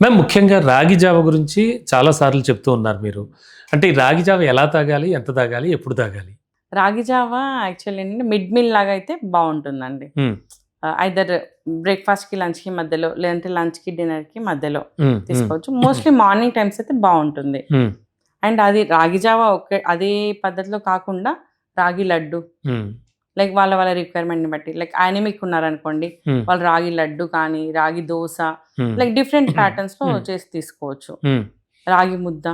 Ma'am ముఖ్యంగా రాగి జావ గురించి చాలా సార్లు చెప్తూ ఉన్నారు మీరు. అంటే ఈ రాగి జావ ఎలా తాగాలి? ఎంత తాగాలి? ఎప్పుడు తాగాలి? రాగి జావ యాక్చువల్లీ ఏంటంటే మిడ్ మీల్ లాగా అయితే బావుంటుందండి. హ్మ్. ఐదర్ బ్రేక్‌ఫాస్ట్‌కి, లంచ్‌కి మధ్యలో లేదంటే లంచ్‌కి, డిన్నర్‌కి మధ్యలో హ్మ్. హ్మ్. తీసుకోవచ్చు. మోస్ట్‌లీ మార్నింగ్ టైమ్స్ అయితే బావుంటుంది. హ్మ్. అండ్ అది రాగి జావ అదే పద్ధతిలో కాకుండా రాగి లడ్డు హ్మ్. లైక్ వాళ్ళ రిక్వైర్మెంట్‌ని బట్టి లైక్ అనీమిక్ ఉన్నారనుకోండి, హ్మ్. వాళ్ళు రాగి లడ్డు కానీ, రాగి దోస హ్మ్. లైక్ డిఫరెంట్ ప్యాటర్న్స్‌లో హ్మ్. చేసి తీసుకోవచ్చు. హ్మ్. రాగి ముద్ద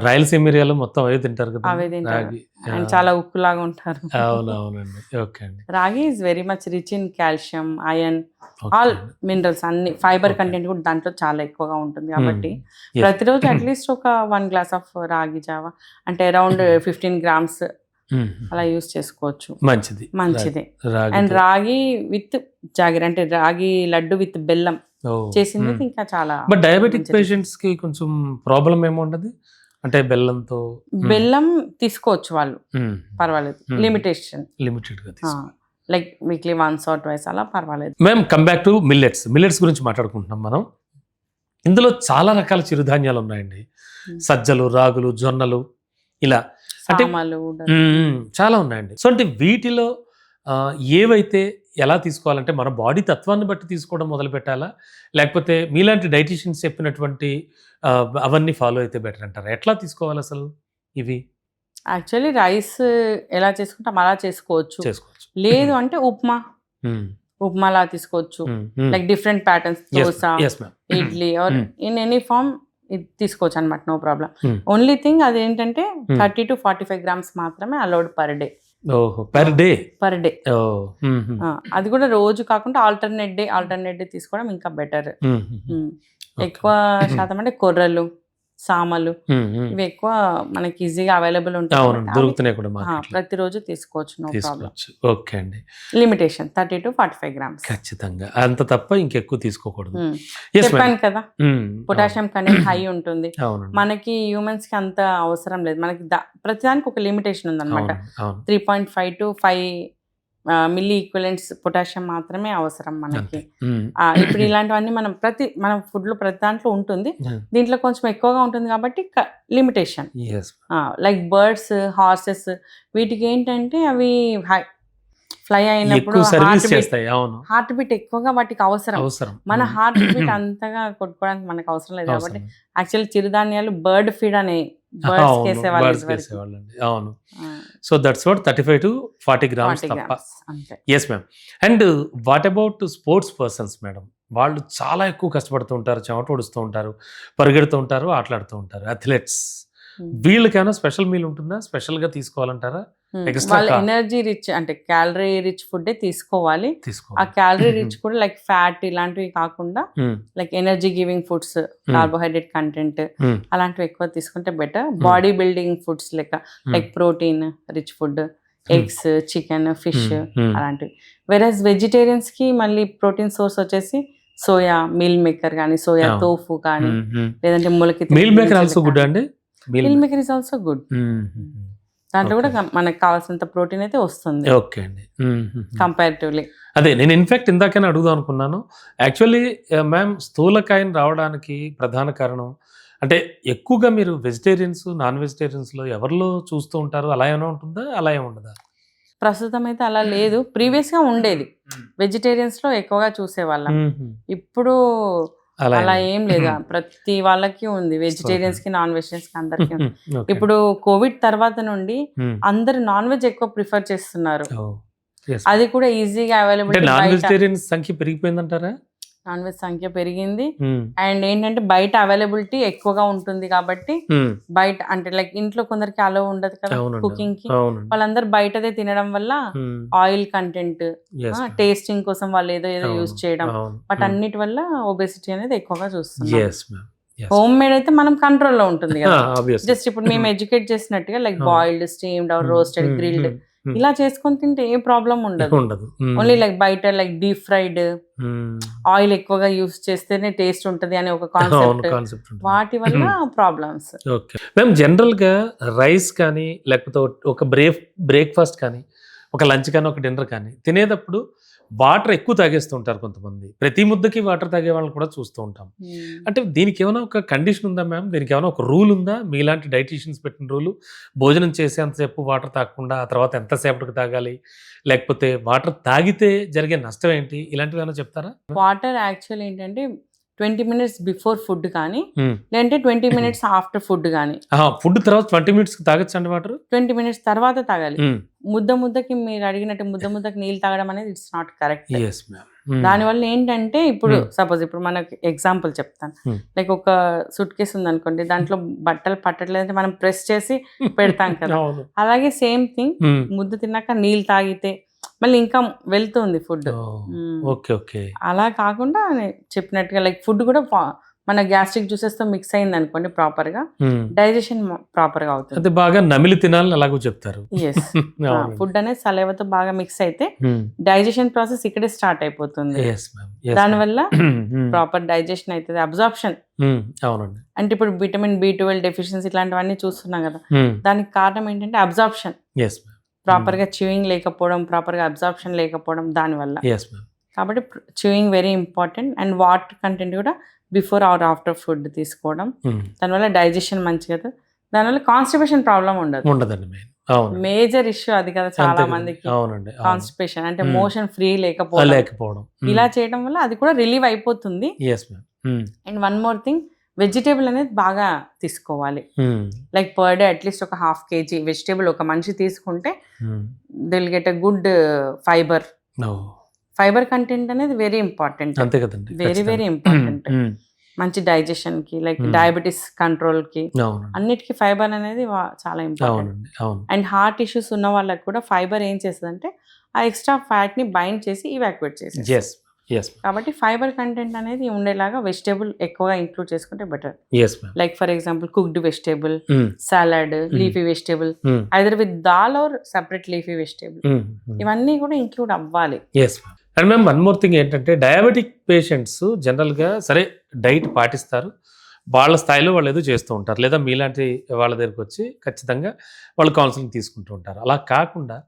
రాయలసీమ ఏరియాలో మొత్తం అవే తింటారు కదండీ! అవే తింటారు. రాగి. అండ్ చాలా ఉక్కులాగా ఉంటారు. అవునవునండి. ఓకే అండి. రాగి is very much rich in calcium, iron, okay all అండి. మినరల్స్ అన్ని. Fibre okay. కంటెంట్ కూడా దాంట్లో చాలా ఎక్కువగా ఉంటుంది హ్మ్. కాబట్టి, యెస్. ప్రతిరోజు అట్‌లీస్ట్ ఒక 1 గ్లాస్ ఆఫ్ రాగి జావ అంటే అరౌండ్ 15 గ్రామ్స్ అలా యూజ్ చేసుకోవచ్చు. మంచిది. మంచిదే. అండ్ రాగితో. రాగి విత్ జాగరి అంటే రాగి లడ్డు విత్ బెల్లం ఓహ్! చేసింది హ్మ్. ఇంకా చాలా బట్ డయాబెటిక్ మంచిది. పేషెంట్స్‌కి కొంచెం ప్రాబ్లమ్ ఏమి ఉండదు? అంటే బెల్లంతో. హ్మ్. బెల్లం తీసుకోవచ్చు వాళ్ళు. హ్మ్. పర్వాలేదు. హ్మ్. లిమిటేషన్. లిమిటెడ్‌గా ఆ! తీసుకోవాలి. Like weekly once or twice అలా పర్వాలేదు. Ma'am come back to millets. Millets గురించి మాట్లాడుకుంటున్నాం మనం. ఇందులో చాలా రకాల చిరుధాన్యాలు ఉన్నాయండి. హ్మ్. సజ్జలు, రాగులు, జొన్నలు ఇలా. అంటే సామలు చాలా ఉన్నాయండి. సో, అంటే వీటిలో ఏవైతే ఎలా తీసుకోవాలంటే మన బాడీ తత్వాన్ని బట్టి తీసుకోవడం మొదలుపెట్టాలా? లేకపోతే మీలాంటి డైటీషియన్స్ చెప్పినటువంటి అవన్నీ ఫాలో అయితే బెటర్ అంటారా? ఎట్లా తీసుకోవాలసలు ఇవి? యాక్చువల్లీ రైస్ ఎలా చేసుకుంటాం అలా చేసుకోవచ్చు. చేసుకోవచ్చు. లేదు అంటే ఉప్మా, హ్మ్. ఉప్మాలా తీసుకోవచ్చు. Hmm. Hmm. Like different patterns yes dosa, ma'am. Yes ma'am. Idli or hmm. In any form ఇది తీసుకోవచ్చనమాట. No problem. Hmm. Only thing అదేంటంటే హ్మ్. 30-45 గ్రామ్స్ మాత్రమే అలౌడ్ పర్ డే. ఓహో! Per day. Per day. Oh! హుహు. అది కూడా రోజు కాకుండా ఆల్టర్‌నేట్ డే తీసుకోవడం ఇంకా బెటర్. హుహుహు. హ్మ్. ఓకే. ఎక్కువ శాతం అంటే కొర్రలు, సామలు హ్మ్. హ్మ్. ఇవి ఎక్కువ మనకి ఈజీగా అవైలబుల్ ఉంటాయి అవునండి. కాబట్టి అవి దొరుకుతున్నాయి కూడా మార్కెట్‌లో. ప్రతిరోజు తీసుకోవచ్చు. No problem. తీసుకోవచ్చు. ఓకే అండి. Limitation 30-45 grams. ఖచ్చితంగా. అంత తప్ప ఇంకెక్కువ తీసుకోకూడదు. హ్మ్. Yes ma'am. చెప్పాను కదా! హ్మ్. అవును. పొటాషియం కంటెంట్ హై ఉంటుంది. అవునండి. మనకి హ్యూమన్స్‌కి అంత అవసరం లేదు. మనకి ప్రతిదానికి ఒక లిమిటేషన్ ఉందన్నమాట. అవునండి. అవును. 3.5-5 మిల్లీ ఈక్వివలెంట్స్ పొటాషియం మాత్రమే అవసరం మనకి. అంతే. హ్మ్. ఇప్పుడు ఇలాంటివన్నీ మన ఫుడ్‌లో ప్రతి దాంట్లో ఉంటుంది. హ్మ్. దీంట్లో కొంచెం ఎక్కువగా ఉంటుంది కాబట్టి limitation. Yes. Like birds, horses వీటికేంటంటే అవి ఫ్లై అయినప్పుడు ఎక్కువ సర్వీస్ చేస్తాయి. అవును. హార్ట్ బీట్ ఎక్కువగా వాటికి అవసరం. అవసరం. మన హ్మ్. హార్ట్ బీట్ అంతగా కొట్టుకోవడానికి మనకు అవసరం లేదు కాబట్టి అవసరం. యాక్చువల్లీ చిరుధాన్యాలు బర్డ్ ఫీడ్ అని అవును. బర్డ్స్‌కేసేవాళ్ళు ఇదివరకి. బర్డ్స్‌కేసేవాళ్ళండి. అవును. ఆ! సో, దట్స్ వాట్ 35-40 గ్రామ్స్ 40 తప్ప. గ్రామ్స్ అంతే. Yes ma'am. And what about sports persons madam? వాళ్ళు చాలా ఎక్కువ కష్టపడుతూ ఉంటారు. చెమట ఓడుస్తూ ఉంటారు. పరిగెడుతూ ఉంటారు. ఆటలాడుతూ ఉంటారు. అథ్లెట్స్. హ్మ్. వీళ్ళకేమైనా స్పెషల్ మీల్ ఉంటుందా? స్పెషల్‌గా తీసుకోవాలంటారా? ఎక్స్‌ట్రా వాళ్ళు ఎనర్జీ రిచ్ అంటే క్యాలరీ రిచ్ ఫుడ్డే తీసుకోవాలి. ఆ తీసుకోవాలి. క్యాలరీ రిచ్ కూడా లైక్ ఫ్యాట్ ఇలాంటివి కాకుండా హ్మ్. Like energy giving foods, carbohydrate content హ్మ్. అలాంటివి ఎక్కువ తీసుకుంటే better. Body building foods like protein rich food, eggs, chicken, fish హ్మ్. అలాంటివి. వెరస్ వెజిటేరియన్స్‌కి మళ్ళీ ప్రోటీన్ సోర్స్ వచ్చేసి సోయా మీల్ మేకర్ గానీ, సోయా అవును. తోఫు కానీ, హ్మ్. హ్మ్. లేదంటే మొలకెత్తిన మీల్ మేకర్ గింజలు ఆల్సో గుడ్డా కానీ. అండి? Meal meal May maker is also good. హుహుహు. దాంట్లో కూడా ఓకే. మనకు కావాల్సినంత ప్రోటీన్ అయితే వస్తుంది ఓకే అండి. హుహుహు. కంపారిటివ్‌లీ. అదే నేను ఇన్‌ఫాక్ట్ ఇందాకనే అడుగుదాం అనుకున్నాను. యాక్చువల్లీ మ్యామ్ స్థూలకాయం రావడానికి ప్రధాన కారణం అంటే ఎక్కువగా మీరు వెజిటేరియన్స్, నాన్ వెజిటేరియన్స్‌లో ఎవరిలో చూస్తూ ఉంటారు? అలా ఏమైనా ఉంటుందా? అలా ఏమి ఉండదా? ప్రస్తుతం అయితే అలా లేదు. ప్రీవియస్‌గా ఉండేది. వెజిటేరియన్స్‌లో ఎక్కువగా చూసేవాళ్ళం. హుహు. ఇప్పుడు అలా ఏం అలా లేదు. ఏం లేదు. ప్రతి వాళ్ళకి ఉంది. స్థూలకాయం. వెజిటేరియన్స్‌కి, నాన్ వెజిటేరియన్స్‌కి అందరికీ ఉంది. ఓకే. ఇప్పుడు కోవిడ్ తర్వాత నుండి హ్మ్. అందరూ నాన్ వెజ్ ఎక్కువ ప్రిఫర్ చేస్తున్నారు. ఓహ్! యెస్. అది కూడా ఈజీగా అంటే అవైలబిలిటీ నాన్ బయట వెజిటేరియన్స్ సంఖ్య పెరిగిపోయిందంటారా? నాన్ వెజ్ సంఖ్య పెరిగింది. హ్మ్. అండ్ ఏంటంటే బయట అవైలబిలిటీ ఎక్కువగా ఉంటుంది కాబట్టి హ్మ్. బయట అంటే లైక్ ఇంట్లో కొందరికి అలో ఉండదు కదా అవునండి. కుకింగ్‌కి. అవునండి. వాళ్ళందరూ బయటదే తినడం వల్ల హ్మ్. Oil content, yes ma'am. Tasting కోసం వాళ్ళు ఏదో అవును. యూజ్ చేయడం. అవును. హ్మ్. వాటన్నిటి వల్ల ఒబెసిటీ అనేది ఎక్కువగా చూస్తున్నాం. Yes ma'am. Yes. Home made అయితే మనం కంట్రోల్‌లో ఉంటుంది ఆ! గదా! ఆబ్వియస్‌లీ. జస్ట్ ఇప్పుడు మేము ఎడ్యుకేట్ చేసినట్టుగా లైక్ అవును. బాయిల్డ్, స్టీమ్డ్ ఆర్ హ్మ్. రోస్టెడ్, హ్మ్. గ్రిల్డ్ హ్మ్. హ్మ్. ఇలా చేసుకొని తింటే ఏ ప్రాబ్లమ్ ఉండదు. ఉండదు. హ్మ్. ఓన్లీ లైక్ బయట లైక్ డీప్ ఫ్రైడ్ హ్మ్. ఆయిల్ ఎక్కువగా యూజ్ చేస్తేనే టేస్ట్ ఉంటది అనే ఒక అవును. కాన్సెప్ట్. కాన్సెప్ట్ ఉంటుంది. వాటి వల్ల ప్రాబ్లమ్స్. ఓకే. మేము జనరల్‌గా రైస్ కానీ, లేకపోతే ఒక బ్రేక్‌ఫాస్ట్ కానీ, ఒక లంచ్ కానీ, ఒక డిన్నర్ కానీ తినేటప్పుడు వాటర్ ఎక్కువ తాగేస్తూ ఉంటారు కొంతమంది. ప్రతి ముద్దకి వాటర్ తాగే వాళ్ళని కూడా చూస్తూ ఉంటాం. అంటే దీనికి ఏమైనా ఒక కండిషన్ ఉందా మ్యామ్? దీనికి ఏమైనా ఒక రూల్ ఉందా? మీలాంటి డైటీషియన్స్ పెట్టిన రూలు? భోజనం చేసేంతసేపు వాటర్ తాగకుండా ఆ తర్వాత ఎంతసేపటికి తాగాలి? లేకపోతే వాటర్ తాగితే జరిగే నష్టం ఏంటి? ఇలాంటివి ఏమైనా చెప్తారా? వాటర్ యాక్చువల్ ఏంటంటే 20 మినిట్స్ బిఫోర్ ఫుడ్ కానీ హ్మ్. లేదంటే 20 మినిట్స్ ఆఫ్టర్ ఫుడ్ కానీ ఫుడ్ తర్వాత 20 మినిట్స్‌కి తాగొచ్చండి వాటర్? 20 మినిట్స్ తర్వాత తాగాలి. హ్మ్. ముద్దకి మీరు అడిగినట్టు ముద్దకి నీళ్ళు తాగడం అనేది it's not correct. Yes ma'am. హ్మ్. దానివల్ల ఏంటంటే ఇప్పుడు Hmm. సపోజ్ ఇప్పుడు మనకి ఎగ్జాంపుల్ చెప్తాను. Hmm. లైక్ ఒక సూట్ కేసు ఉందనుకోండి, దాంట్లో బట్టలు పట్టట్లేదంటే మనం ప్రెస్ చేసి పెడతాం కదా. అవును. అలాగే సేమ్ థింగ్ హ్మ్. ముద్ద తిన్నాక నీళ్ళు తాగితే మళ్ళీ ఇంకా వెళ్తుంది ఫుడ్. ఓహ్! ఓకే. ఓకే. అలా కాకుండా చెప్పినట్టుగా లైక్ ఫుడ్ కూడా మన గ్యాస్ట్రిక్ జ్యూసెస్తో మిక్స్ అయింది అనుకోండి ప్రాపర్గా హ్మ్. డైజెషన్ ప్రాపర్గా అవుతుంది. అయితే బాగా నమిలి తినాలని అలాగూ చెప్తారు. ఎస్ అవునండి. ఫుడ్ అనేది సలైవాతో బాగా మిక్స్ అయితే హ్మ్. డైజెషన్ ప్రాసెస్ ఇక్కడే స్టార్ట్ అయిపోతుంది. Yes ma'am. Yes ma'am. దానివల్ల హ్మ్. ప్రాపర్ డైజెషన్ అవుతుంది. అబ్జార్ప్షన్ హ్మ్. అవునండి. అంటే ఇప్పుడు విటమిన్ B12 డెఫిషియన్సీ ఇట్లాంటివన్నీ చూస్తున్నాం కదా. హ్మ్. దానికి కారణం ఏంటంటే అబ్జార్ప్షన్, యెస్ మ్యామ్. ప్రాపర్గా చ్యూయింగ్ లేకపోవడం, ప్రాపర్గా అబ్జార్ప్షన్ లేకపోవడం దానివల్ల. Yes ma'am. కాబట్టి chewing very important and water content కూడా బిఫోర్ ఆర్ ఆఫ్టర్ ఫుడ్ తీసుకోవడం. హ్మ్. దానివల్ల డైజెషన్ మంచిగా, దానివల్ల కాన్స్టిపేషన్ ప్రాబ్లం ఉండదు. ఉండదండి మెయిన్. అవును. మేజర్ ఇష్యూ అది కదా అంతే చాలా కదండి. మందికి. అవునండి. అవును. కాన్స్టిపేషన్ అంటే Hmm. మోషన్ ఫ్రీ లేకపోవడం. లేకపోవడం. ఇలా చేయడం వల్ల అది కూడా రిలీవ్ అయిపోతుంది. Yes ma'am. Hmm. And one more thing, vegetable అనేది బాగా తీసుకోవాలి. హ్మ్. లైక్ పర్ డే అట్లీస్ట్ ఒక 1/2 kg వెజిటేబుల్ ఒక మనిషి తీసుకుంటే హ్మ్. They'll get a good fibre. Oh! Fibre content అనేది వెరీ ఇంపార్టెంట్, అంతే కదండి. వెరీ వెరీ ఖచ్చితంగా. ఇంపార్టెంట్. హ్మ్. మంచి డైజెషన్కి లైక్ Hmm. డయాబెటీస్ కంట్రోల్కి అవునండి. అన్నిటికీ ఫైబర్ అనేది చాలా ఇంపార్టెంట్. అవునండి. అవును. అండ్ హార్ట్ ఇష్యూస్ ఉన్న వాళ్ళకి కూడా ఫైబర్ ఏం చేస్తుందంటే ఆ ఎక్స్ట్రా ఫ్యాట్ని బైండ్ చేసి ఇవాక్యుయేట్ చేసేస్తుంది. యెస్. Yes ma'am. కాబట్టి ఫైబర్ కంటెంట్ అనేది ఉండేలాగా వెజిటేబుల్ ఎక్కువగా ఇంక్లూడ్ చేసుకుంటే better. Yes ma'am. Like for example cooked vegetable, hmm. Salad, leafy vegetable, hmm. Either with dal or separate leafy vegetable, hmm. Hmm. ఇవన్నీ కూడా ఇంక్లూడ్ అవ్వాలి. Yes ma'am. And ma'am one more thing ఏంటంటే diabetic patients జనరల్‌గా సరే diet పాటిస్తారు. వాళ్ళ స్థాయిలో వాళ్ళు ఏదో చేస్తూ ఉంటారు. లేదా మీలాంటి వాళ్ళ దగ్గరికొచ్చి ఖచ్చితంగా వాళ్ళు కౌన్సెలింగ్ తీసుకుంటూ ఉంటారు. అలా కాకుండా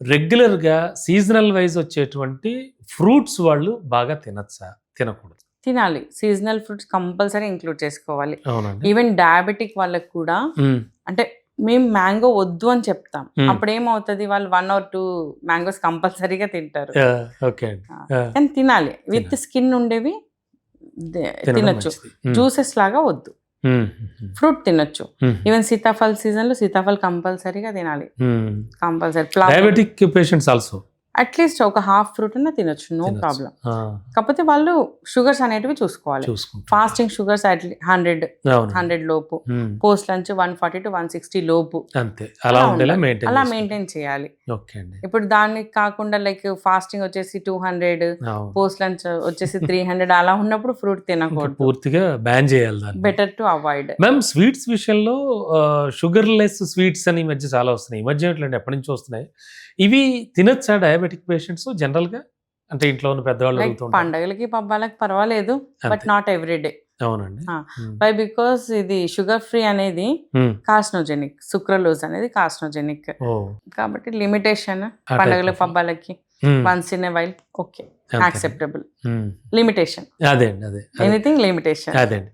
రెగ్యులర్‌గా సీజనల్ వైస్ వచ్చేటువంటి ఫ్రూట్స్ వాళ్ళు బాగా తినొచ్చా? తినకూడదా? తినాలి. సీజనల్ ఫ్రూట్స్ కంపల్సరీ ఇంక్లూడ్ చేసుకోవాలి. అవునండి. ఈవెన్ డయాబెటిక్ వాళ్ళకి కూడా హ్మ్. అంటే మేము మ్యాంగో వద్దు అని చెప్తాం. Hmm. అప్పుడు ఏమవుతుంది, వాళ్ళు 1 or 2 మ్యాంగోస్ కంపల్సరీగా తింటారు. ఓకే అండి. కానీ తినాలి. విత్ తినాలి. స్కిన్ ఉండేవి తినడం తినొచ్చు. మంచిది. హ్మ్. జ్యూసెస్ లాగా వద్దు. హ్మ్. ఫ్రూట్ తినొచ్చు. హ్మ్. ఈవెన్ సీతాఫల్ సీజన్లో సీతాఫల్ కంపల్సరీగా తినాలి. హ్మ్. Compulsory diabetic patients also at least ఒక హాఫ్ ఫ్రూట్ అన్న తినొచ్చు, నో తినొచ్చు. ప్రాబ్లం. ఆ, కాకపోతే వాళ్ళు షుగర్స్ అనేటివి చూసుకోవాలి. చూసుకుంటారు. ఫాస్టింగ్ షుగర్స్ 100 అవును. లోపు, హ్మ్. పోస్ట్ లంచ్ 140 to 160 లోపు అంతే అలా అలా ఉండేలా ఉండాలి. మెయింటైన్ అలా చేసుకోవాలి. మెయింటైన్ చేయాలి. ఓకే అండి. ఇప్పుడు దానికి కాకుండా లైక్ ఫాస్టింగ్ వచ్చేసి 200, అవును. పోస్ట్ లంచ్ వచ్చేసి 300 అలా ఉన్నప్పుడు ఫ్రూట్ ఇంకా తినకూడదు. పూర్తిగా బ్యాన్ చేయాలి దాన్ని. Better to avoid. Ma'am sweets విషయంలో షుగర్ లెస్ స్వీట్స్ అని ఈ మధ్య చాలా వస్తున్నాయి. ఈ మధ్య ఏంటంటే ఎప్పటి నుంచి వస్తున్నాయి. ఇవి తినొచ్చా డయాబెటిక్ పేషెంట్స్ జనరల్‌గా? అంటే ఇంట్లో ఉన్న పెద్దవాళ్ళు లైక్ అడుగుతూ ఉంటారు. పండగలకి పబ్బాలకి పర్వాలేదు, బట్ అంతే. Not every day. అవునండి. బై బికాస్ ఇది షుగర్ ఫ్రీ అనేది హ్మ్. కార్సినోజెనిక్, సుక్రలోజ్ అనేది కార్సినోజెనిక్. ఓ కాబట్టి లిమిటేషన్ type పండగల of- పబ్బాలకి హ్మ్. Once in a while okay, అంతే. యాక్సెప్టబుల్. హ్మ్. లిమిటేషన్, అదే అండి. అదే ఎనీథింగ్ లిమిటేషన్. అదే అండి.